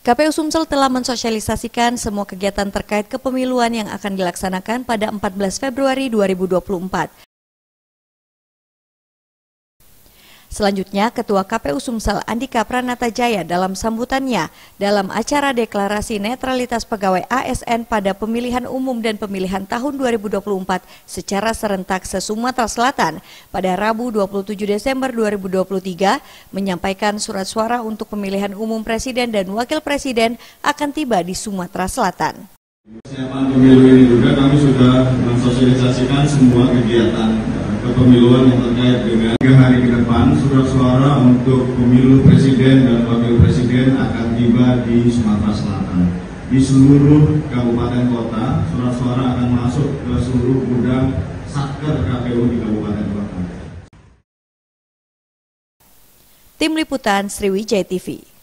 KPU Sumsel telah mensosialisasikan semua kegiatan terkait kepemiluan yang akan dilaksanakan pada 14 Februari 2024. Selanjutnya, Ketua KPU Sumsel Andika Pranatajaya dalam sambutannya dalam acara deklarasi netralitas pegawai ASN pada pemilihan umum dan pemilihan tahun 2024 secara serentak se-Sumatera Selatan pada Rabu 27 Desember 2023 menyampaikan surat suara untuk pemilihan umum Presiden dan Wakil Presiden akan tiba di Sumatera Selatan. Persiapan pemilu ini juga kami sudah mensosialisasikan semua kegiatan kepemiluan yang terkait dengan 3 hari ke depan. Surat suara untuk pemilu presiden dan wakil presiden akan tiba di Sumatera Selatan. Di seluruh kabupaten kota, surat suara akan masuk ke seluruh gudang satker KPU di kabupaten kota. Tim Liputan Sriwijaya TV.